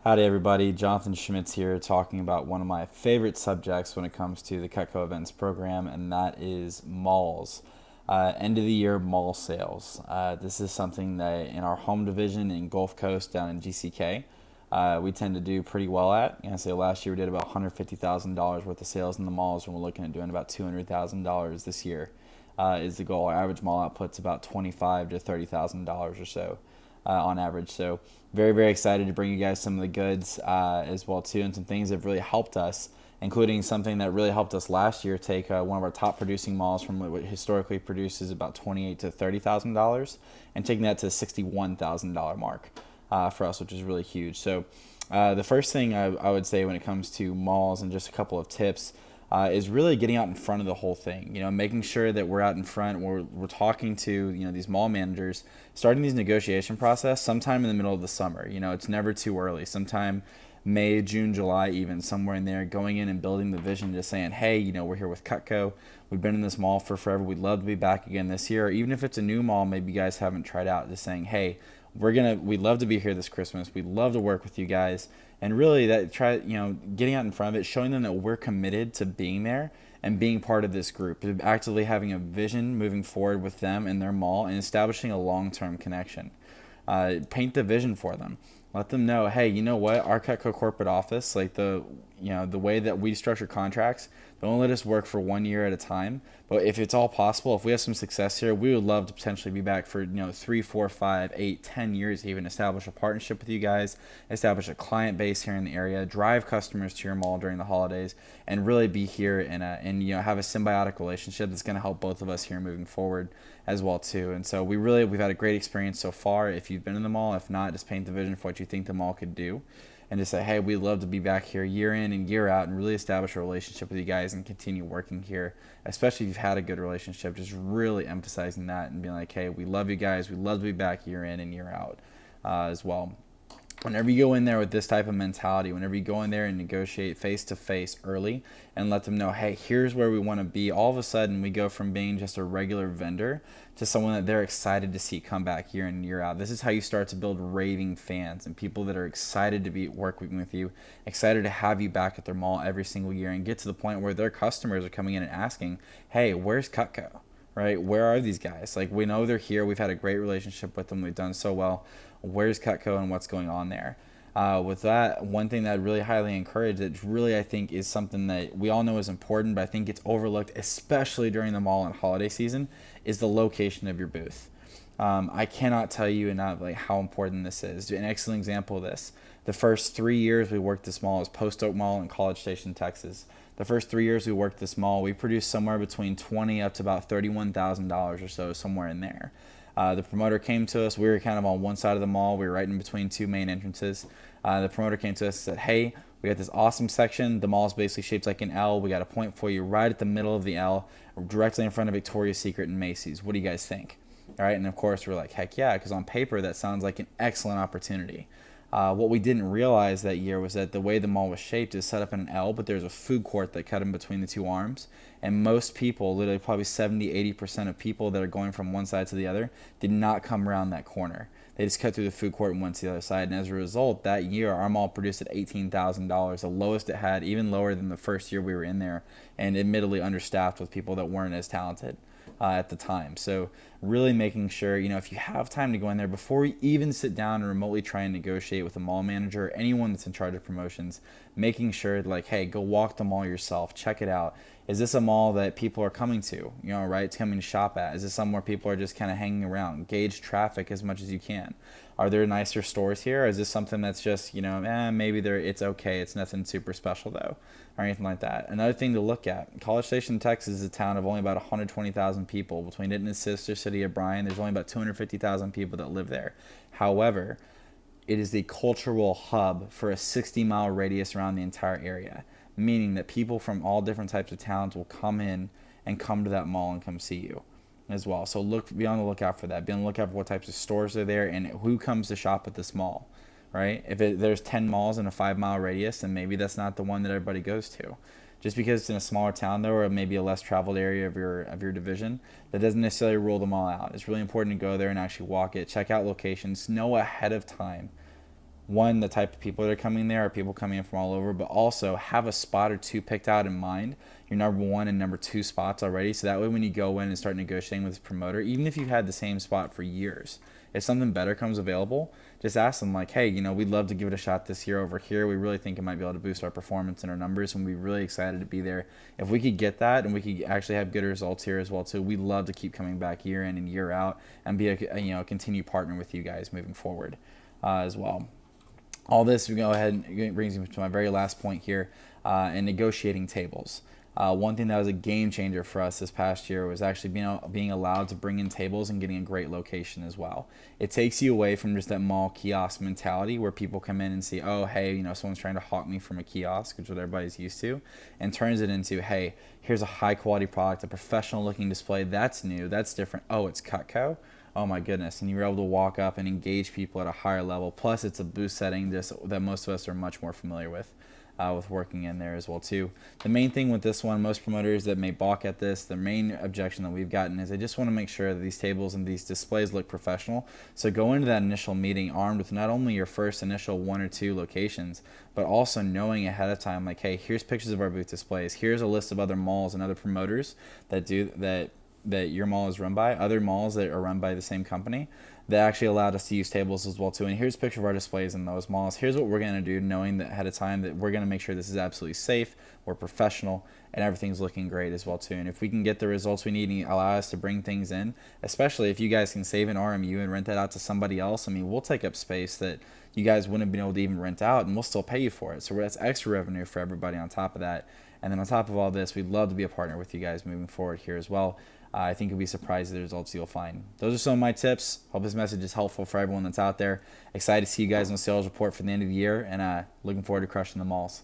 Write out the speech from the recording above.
Howdy, everybody. Jonathan Schmitz here, talking about one of my favorite subjects when it comes to the CUTCO events program, and that is malls. End of the year mall sales. This is something that in our home division in Gulf Coast down in GCK, we tend to do pretty well at. I say last year we did about $150,000 worth of sales in the malls, and we're looking at doing about $200,000 this year. Is the goal. Our average mall output's about $25,000 to $30,000 or so on average. So very excited to bring you guys some of the goods as well too, and some things that have really helped us, including something that really helped us last year. Take one of our top producing malls from what historically produces about $28,000 to $30,000, and taking that to the $61,000 mark for us, which is really huge. So the first thing I would say when it comes to malls, and just a couple of tips, is really getting out in front of the whole thing. Making sure that we're out in front. We're talking to these mall managers, starting these negotiation process sometime in the middle of the summer. It's never too early. Sometime May, June, July, even somewhere in there, going in and building the vision, just saying, hey, we're here with CUTCO. We've been in this mall for forever. We'd love to be back again this year. Or even if it's a new mall, maybe you guys haven't tried out, just saying, hey, we'd love to be here this Christmas. We'd love to work with you guys. And really getting out in front of it, showing them that we're committed to being there and being part of this group, actively having a vision moving forward with them and their mall, and establishing a long-term connection. Paint the vision for them. Let them know, hey, you know what? Our CUTCO corporate office, like the way that we structure contracts, they only let us work for 1 year at a time. But if it's all possible, if we have some success here, we would love to potentially be back for 3, 4, 5, 8, 10 years, even establish a partnership with you guys, establish a client base here in the area, drive customers to your mall during the holidays, and really be here and have a symbiotic relationship that's going to help both of us here moving forward as well too. And so we've had a great experience so far. If you've been in the mall, if not, just paint the vision for what you think the mall could do, and just say, hey, we'd love to be back here year in and year out, and really establish a relationship with you guys and continue working here, especially if you've had a good relationship. Just really emphasizing that and being like, hey, we love you guys. We'd love to be back year in and year out as well. Whenever you go in there with this type of mentality, whenever you go in there and negotiate face to face early and let them know, hey, here's where we want to be, all of a sudden we go from being just a regular vendor to someone that they're excited to see come back year in and year out. This is how you start to build raving fans and people that are excited to be working with you, excited to have you back at their mall every single year, and get to the point where their customers are coming in and asking, hey, where's CUTCO? Right? Where are these guys? Like, we know they're here. We've had a great relationship with them. We've done so well. Where's CUTCO and what's going on there? With that, one thing that I really highly encourage, that really I think is something that we all know is important, but I think it's overlooked, especially during the mall and holiday season, is the location of your booth. I cannot tell you enough how important this is. An excellent example of this: the first 3 years we worked this mall was Post Oak Mall in College Station, Texas. The first 3 years we worked this mall, we produced somewhere between $20,000 up to about $31,000 or so, somewhere in there. The promoter came to us. We were kind of on one side of the mall. We were right in between two main entrances. The promoter came to us and said, hey, we got this awesome section. The mall is basically shaped like an L. We got a point for you right at the middle of the L, directly in front of Victoria's Secret and Macy's. What do you guys think? All right, and of course we're like, heck yeah, because on paper that sounds like an excellent opportunity. What we didn't realize that year was that the way the mall was shaped is set up in an L, but there's a food court that cut in between the two arms. And most people, literally probably 70-80% of people that are going from one side to the other, did not come around that corner. They just cut through the food court and went to the other side. And as a result, that year, our mall produced at $18,000, the lowest it had, even lower than the first year we were in there, and admittedly understaffed with people that weren't as talented at the time. So really making sure, if you have time to go in there before you even sit down and remotely try and negotiate with a mall manager or anyone that's in charge of promotions, making sure hey, go walk the mall yourself, check it out. Is this a mall that people are coming to, right? It's coming to shop at. Is this somewhere people are just kind of hanging around? Gauge traffic as much as you can. Are there nicer stores here? Or is this something that's just, maybe it's okay. It's nothing super special though, or anything like that. Another thing to look at: College Station, Texas is a town of only about 120,000 people. Between it and its sister city of Bryan, there's only about 250,000 people that live there. However, it is the cultural hub for a 60-mile radius around the entire area, meaning that people from all different types of towns will come in and come to that mall and come see you as well. So be on the lookout for that. Be on the lookout for what types of stores are there and who comes to shop at this mall, right? If there's 10 malls in a 5-mile radius, then maybe that's not the one that everybody goes to. Just because it's in a smaller town, though, or maybe a less traveled area of your division, that doesn't necessarily rule them all out. It's really important to go there and actually walk it, check out locations, know ahead of time one, the type of people that are coming there are people coming in from all over, but also have a spot or two picked out in mind, your number one and number two spots already. So that way when you go in and start negotiating with the promoter, even if you've had the same spot for years, if something better comes available, just ask them like, hey, we'd love to give it a shot this year over here. We really think it might be able to boost our performance and our numbers, and we'd be really excited to be there. If we could get that and we could actually have good results here as well too, we'd love to keep coming back year in and year out and be a continued partner with you guys moving forward as well. All this, we go ahead and brings me to my very last point here, in negotiating tables. One thing that was a game changer for us this past year was actually being allowed to bring in tables and getting a great location as well. It takes you away from just that mall kiosk mentality where people come in and see, oh, hey, someone's trying to hawk me from a kiosk, which is what everybody's used to, and turns it into, hey, here's a high quality product, a professional looking display, that's new, that's different, oh, it's CUTCO. Oh my goodness, and you're able to walk up and engage people at a higher level. Plus, it's a boost setting just that most of us are much more familiar with working in there as well too. The main thing with this one, most promoters that may balk at this, the main objection that we've gotten is they just want to make sure that these tables and these displays look professional. So go into that initial meeting armed with not only your first initial one or two locations, but also knowing ahead of time, like, hey, here's pictures of our booth displays. Here's a list of other malls and other promoters that your mall is run by, other malls that are run by the same company that actually allowed us to use tables as well too. And here's a picture of our displays in those malls. Here's what we're going to do, knowing that ahead of time that we're going to make sure this is absolutely safe, we're professional, and everything's looking great as well too. And if we can get the results we need and allow us to bring things in, especially if you guys can save an RMU and rent that out to somebody else, we'll take up space that you guys wouldn't have been able to even rent out, and we'll still pay you for it. So that's extra revenue for everybody on top of that. And then on top of all this, we'd love to be a partner with you guys moving forward here as well. I think you'll be surprised at the results you'll find. Those are some of my tips. Hope this message is helpful for everyone that's out there. Excited to see you guys on the sales report for the end of the year, and looking forward to crushing the malls.